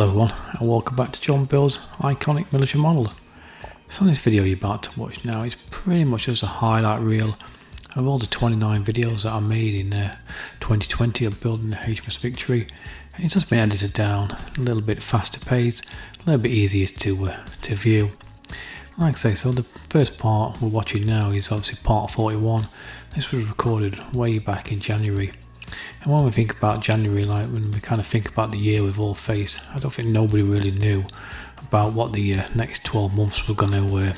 Hello everyone, and welcome back to John Bill's iconic military model. So in this video you're about to watch now, it's pretty much just a highlight reel of all the 29 videos that I made in 2020 of building the HMS Victory. And it's just been edited down a little bit faster pace, a little bit easier to view. Like I say, so the first part we're watching now is obviously part 41. This was recorded way back in January. And when we think about January, like when we kind of think about the year we've all faced, I don't think nobody really knew about what the next 12 months were going to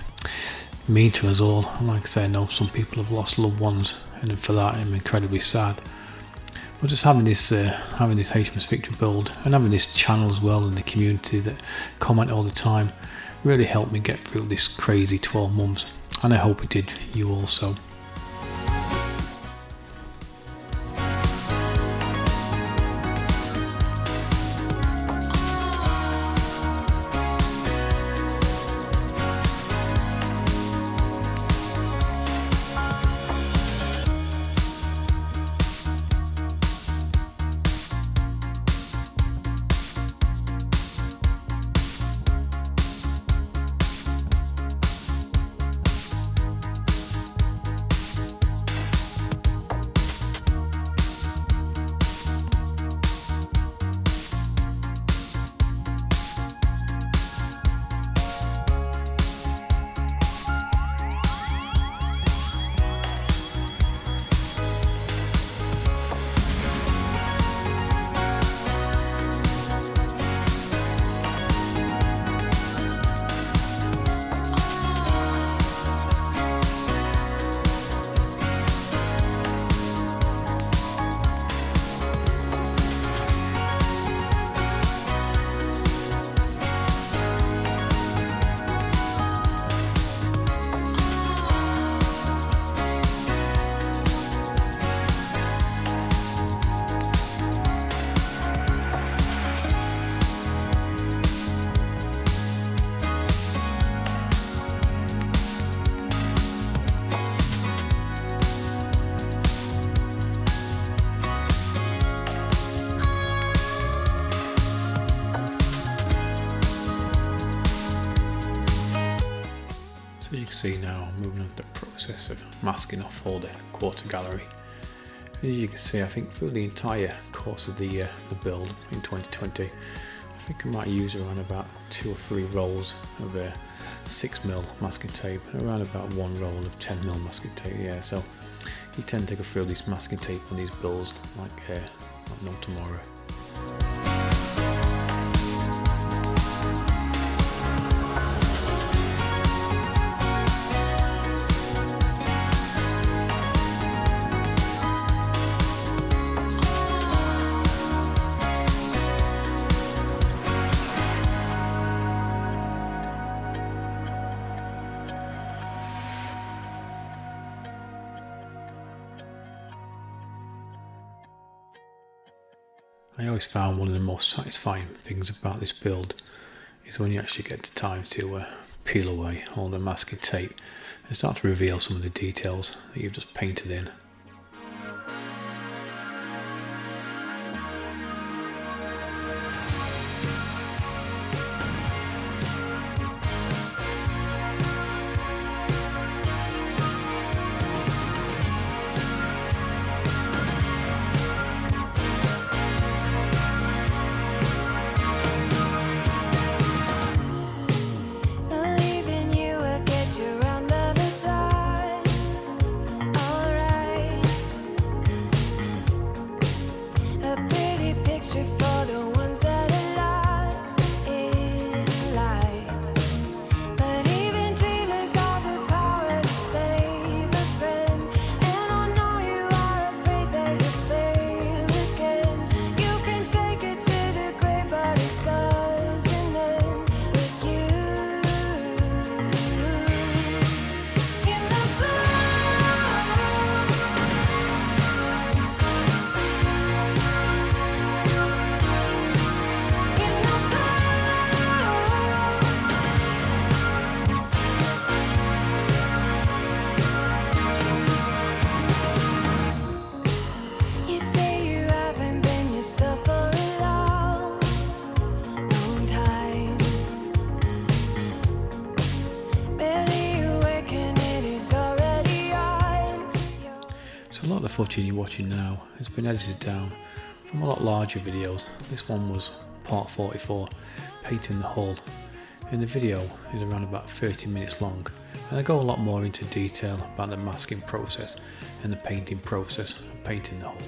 mean to us all. And like I say, I know some people have lost loved ones, and for that I'm incredibly sad. But just having this HMS Victory build and having this channel as well in the community that comment all the time really helped me get through this crazy 12 months, and I hope it did you also. As you can see now, I'm moving on to the process of masking off all the quarter gallery. As you can see, I think through the entire course of the build in 2020, I think I might use around about 2 or 3 rolls of 6mm masking tape and around about 1 roll of 10mm masking tape. Yeah, so you tend to go through this masking tape on these builds like no tomorrow. I always found one of the most satisfying things about this build is when you actually get the time to peel away all the masking tape and start to reveal some of the details that you've just painted in. Leaving you, I get you under the thighs. Alright. lot of the footage you're watching now has been edited down from a lot larger videos. This one was part 44, painting the hull. And the video is around about 30 minutes long, and I go a lot more into detail about the masking process and the painting process of painting the hull.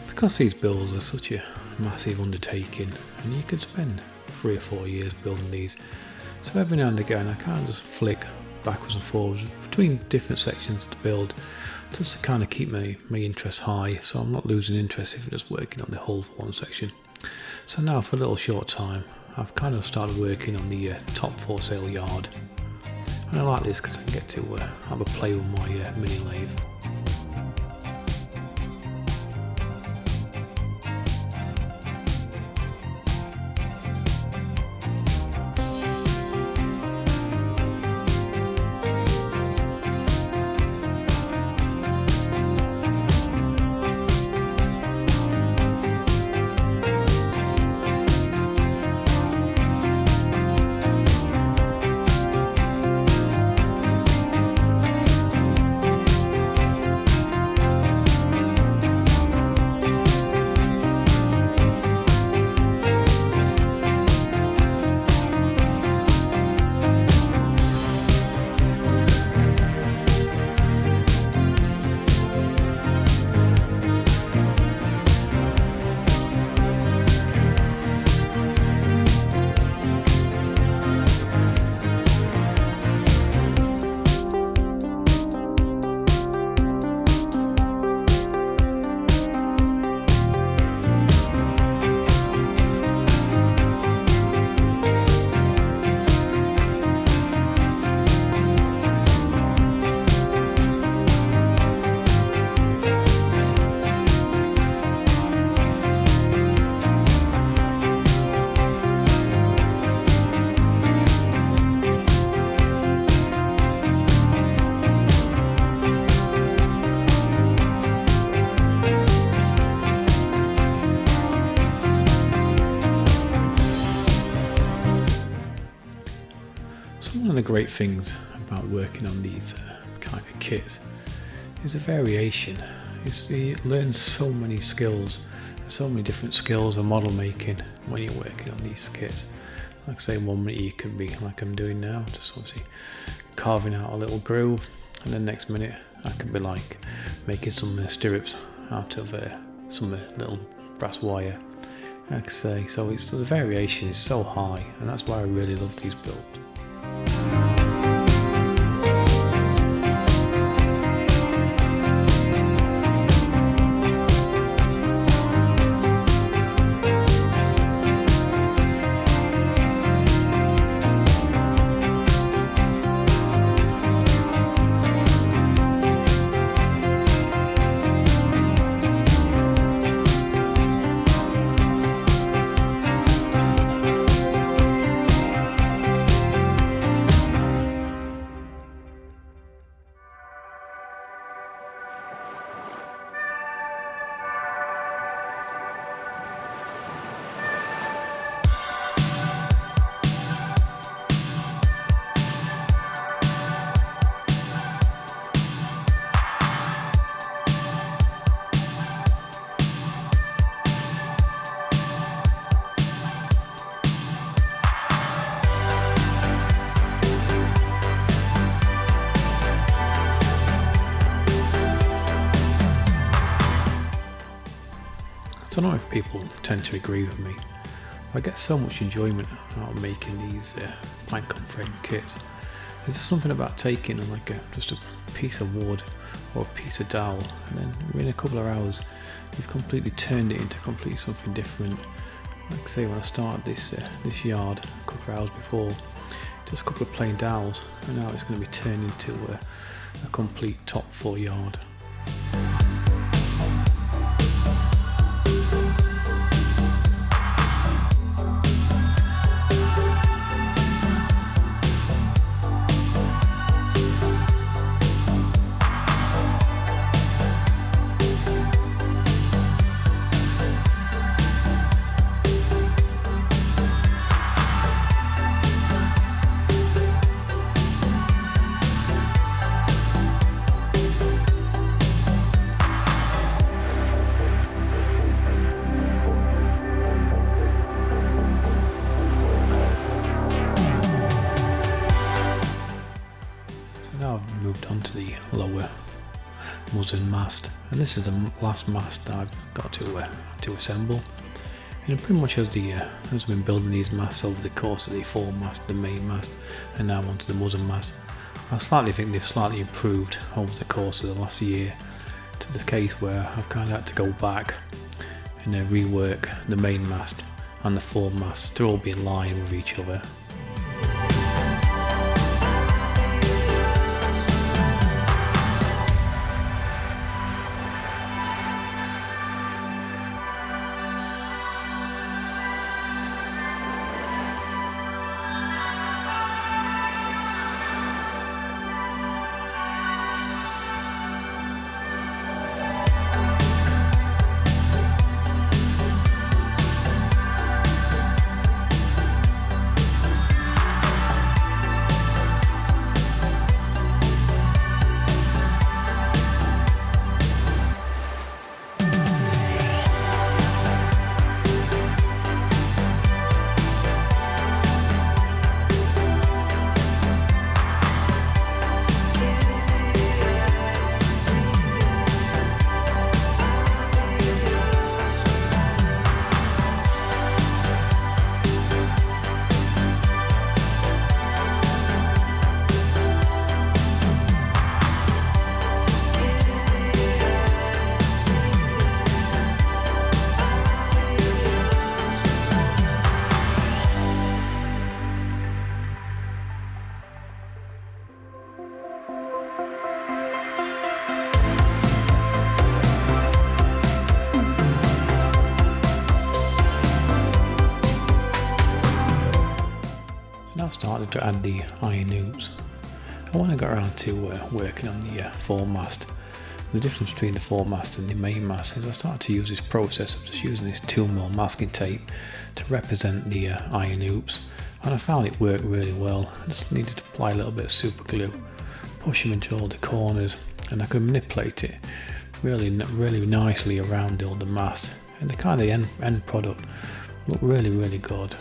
Because these builds are such a massive undertaking, and you could spend 3 or 4 years building these, so every now and again I kind of just flick backwards and forwards between different sections of the build just to kind of keep my interest high, so I'm not losing interest if I'm just working on the hull for one section. So now for a little short time I've kind of started working on the top foresail yard, and I like this because I can get to have a play with my mini lathe. One of the great things about working on these kind of kits is the variation. You learn so many skills, so many different skills of model making when you're working on these kits. Like I say, one minute you can be like I'm doing now, just obviously carving out a little groove, and then next minute I could be like making some stirrups out of some little brass wire. Like I say, so the variation is so high, and that's why I really love these builds. don't know if people tend to agree with me. I get so much enjoyment out of making these plank on frame kits. There's something about taking just a piece of wood or a piece of dowel, and then within a couple of hours you've completely turned it into completely something different. Like say when I started this yard a couple of hours before, just a couple of plain dowels, and now it's going to be turned into a complete top full yard. Now I've moved on to the lower muzzin mast, and this is the last mast that I've got to assemble. And pretty much as I've been building these masts over the course of the foremast, the main mast, and now onto the muzzin mast, I slightly think they've slightly improved over the course of the last year, to the case where I've kind of had to go back and rework the main mast and the foremast to all be in line with each other. Now started to add the iron loops. And when I got around to working on the foremast, the difference between the foremast and the main mast is I started to use this process of just using this 2mm masking tape to represent the iron loops, and I found it worked really well. I just needed to apply a little bit of super glue, push them into all the corners, and I could manipulate it really nicely around all the mast, and the kind of end product looked really good.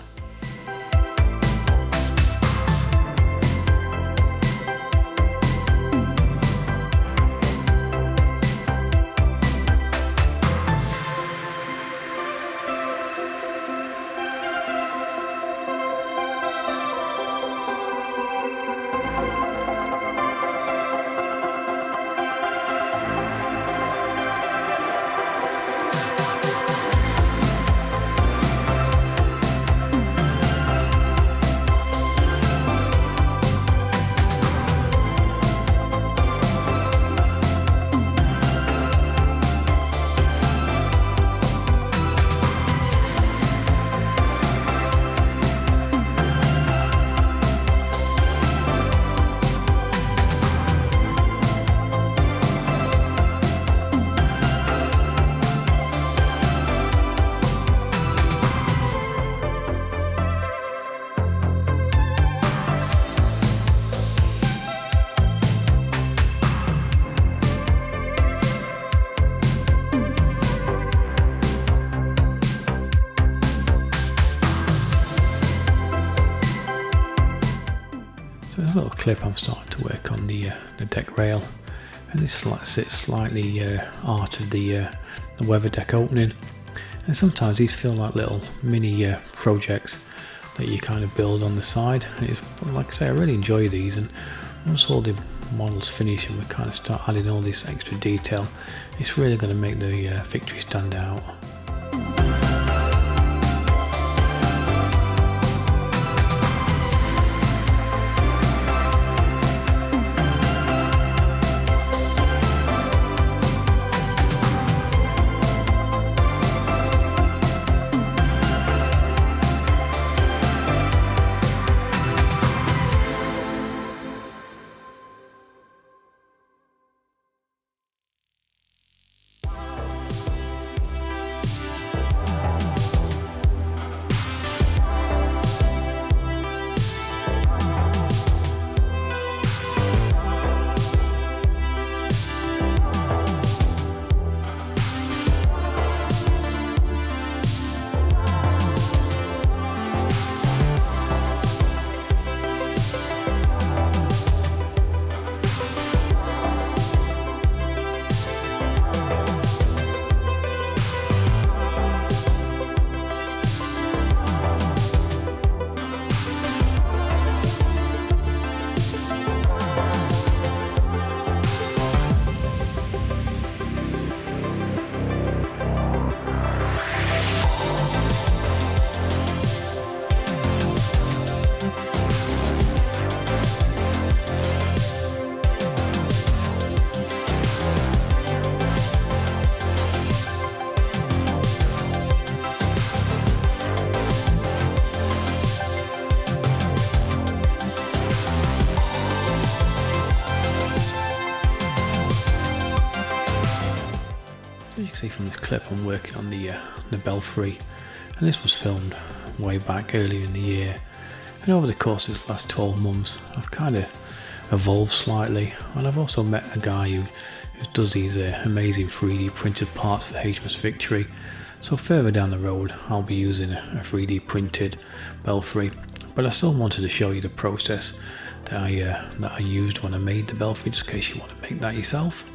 So there's a little clip I'm starting to work on the deck rail, and this sits slightly arch of the weather deck opening, And sometimes these feel like little mini projects that you kind of build on the side. And it's, like I say, I really enjoy these, and once all the models finish and we kind of start adding all this extra detail, it's really going to make the victory stand out. As you can see from this clip, I'm working on the Belfry, and this was filmed way back earlier in the year. And over the course of the last 12 months, I've kind of evolved slightly, and I've also met a guy who does these amazing 3D printed parts for HMS Victory. So further down the road, I'll be using a 3D printed Belfry, but I still wanted to show you the process that I used when I made the Belfry, just in case you want to make that yourself.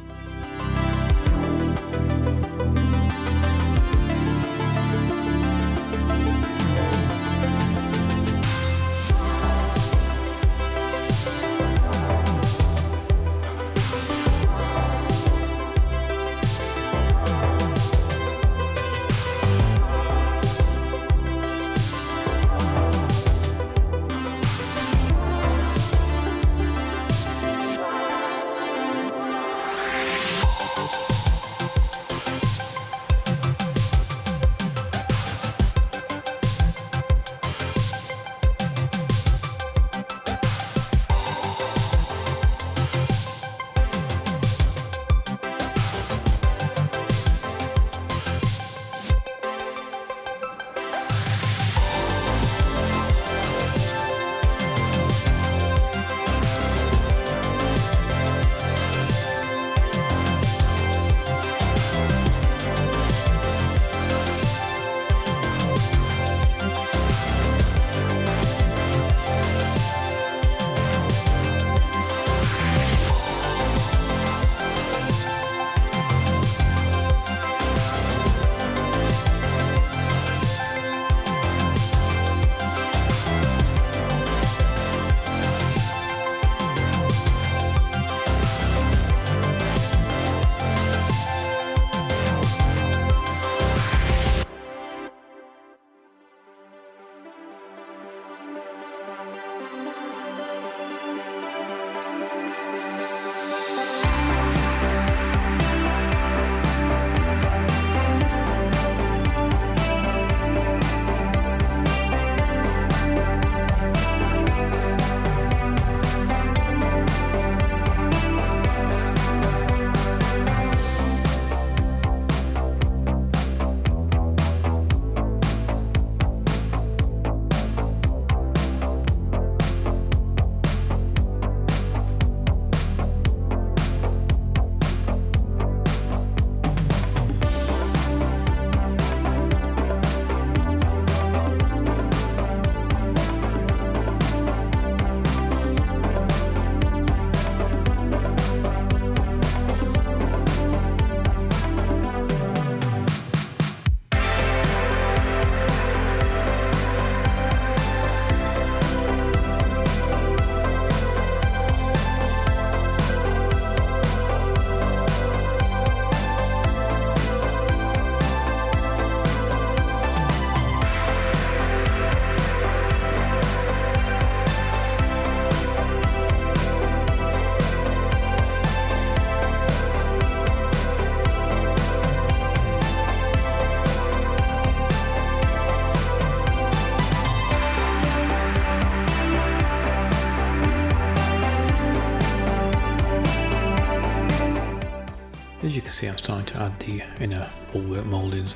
can see I'm starting to add the inner bulwark mouldings,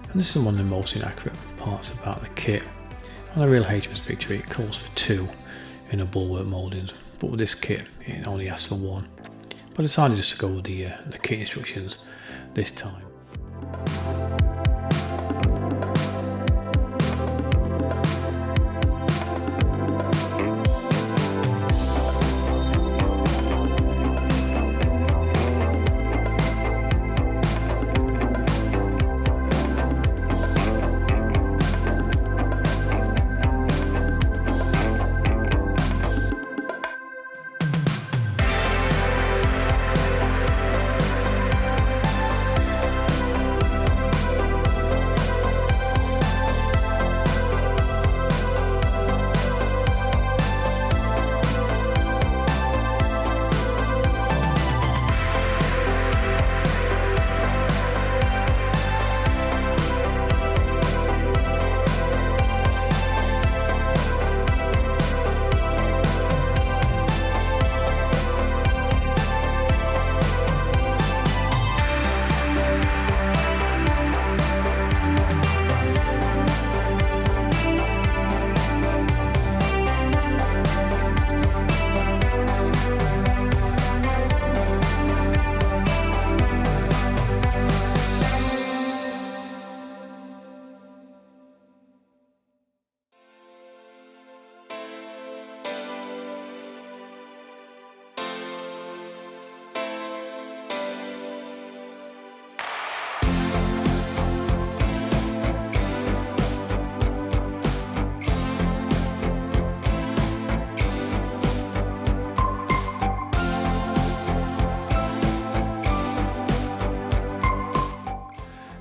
and this is one of the most inaccurate parts about the kit. On a real HMS Victory it calls for 2 inner bulwark mouldings, but with this kit it only asks for 1. But I decided just to go with the kit instructions this time.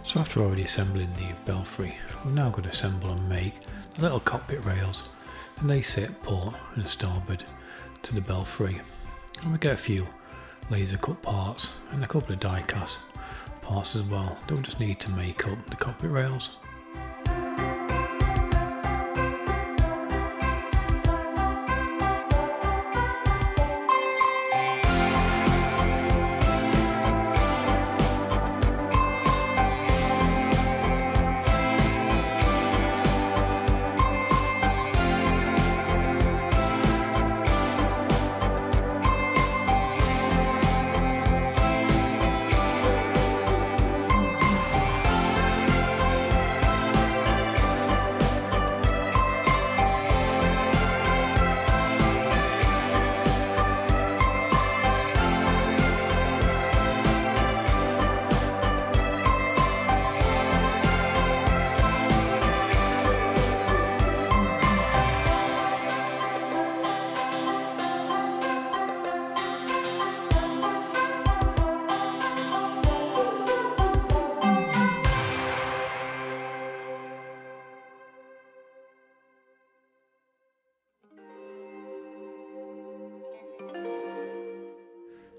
So after already assembling the Belfry, we're now going to assemble and make the little cockpit rails, and they sit port and starboard to the Belfry. And we get a few laser cut parts and a couple of die cast parts as well that we just need to make up the cockpit rails.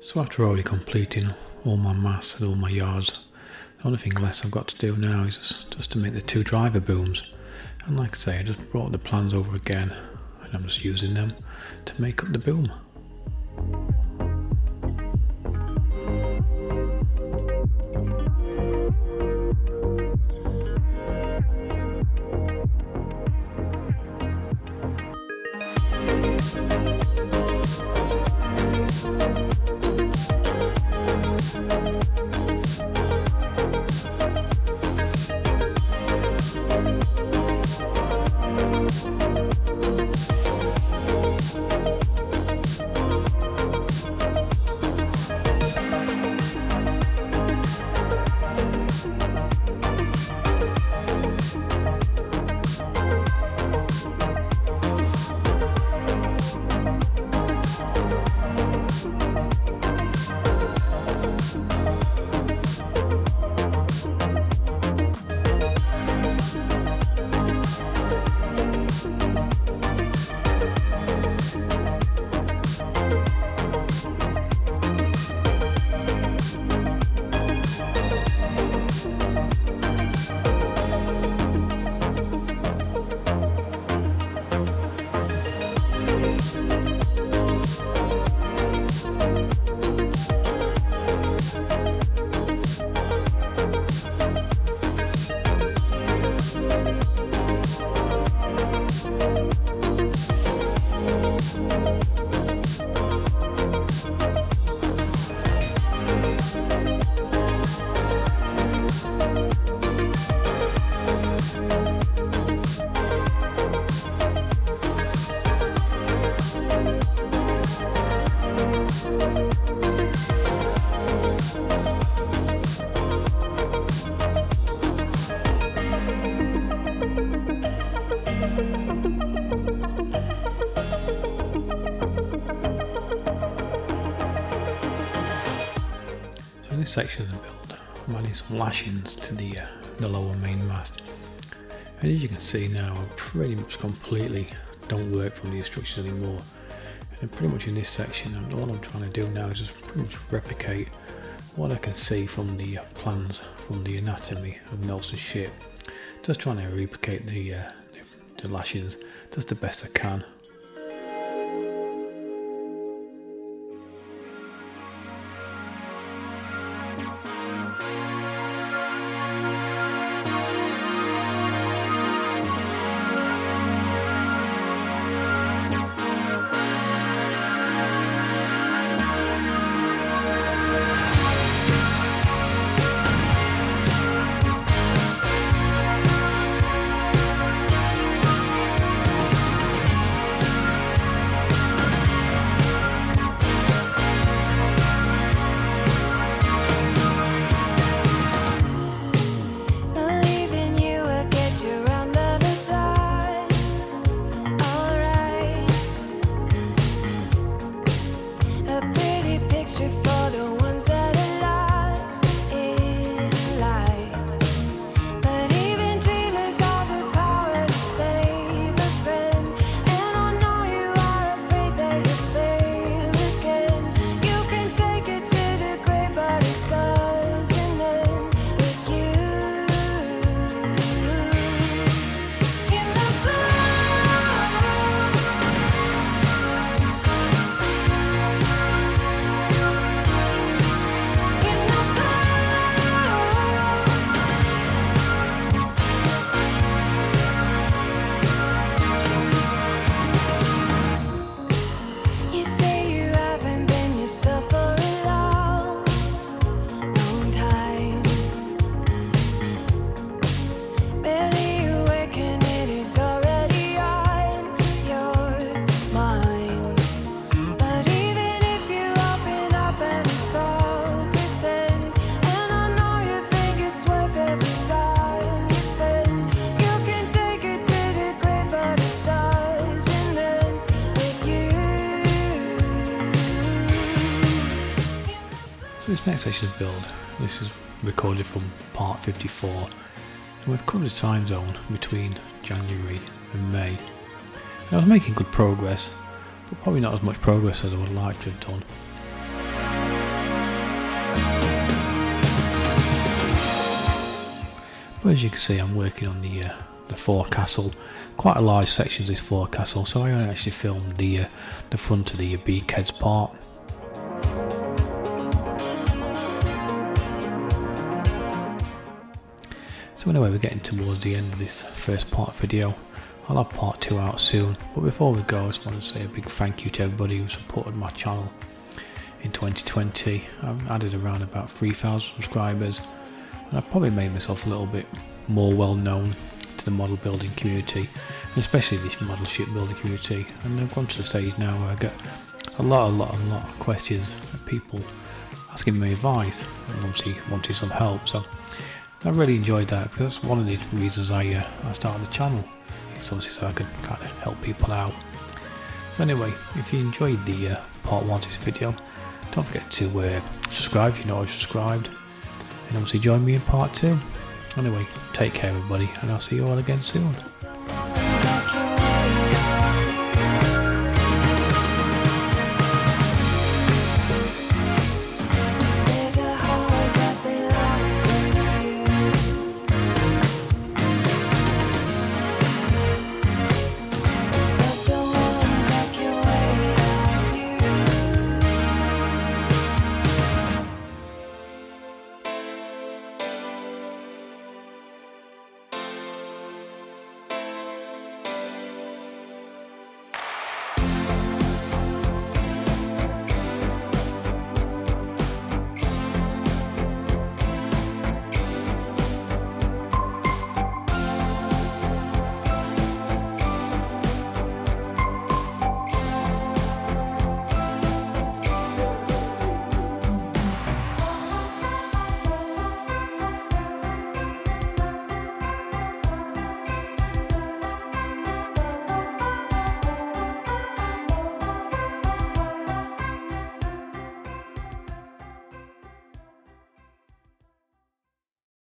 So after already completing all my masts and all my yards, the only thing less I've got to do now is just to make the 2 driver booms. And like I say, I just brought the plans over again and I'm just using them to make up the boom. this section of the build, I'm adding some lashings to the lower main mast. And as you can see now, I pretty much completely don't work from the instructions anymore. And pretty much in this section, all I'm trying to do now is just pretty much replicate what I can see from the plans from the anatomy of Nelson's ship. Just trying to replicate the lashings just the best I can. This next section of build, this is recorded from part 54, and we've covered the time zone between January and May. And I was making good progress, but probably not as much progress as I would like to have done. But as you can see, I'm working on the forecastle, quite a large section of this forecastle, so I only actually filmed the front of the beakheads part. So anyway, we're getting towards the end of this first part video. I'll have part 2 out soon, but before we go, I just want to say a big thank you to everybody who supported my channel in 2020. I've added around about 3,000 subscribers, and I've probably made myself a little bit more well known to the model building community, and especially this model ship building community. And I've gone to the stage now where I get a lot of questions and people asking me advice and obviously wanting some help. So I really enjoyed that, because that's one of the reasons I started the channel. It's obviously so I can kind of help people out. So anyway, if you enjoyed the part 1 of this video, don't forget to subscribe if you're not already subscribed, and obviously join me in part 2. Anyway, take care everybody, and I'll see you all again soon.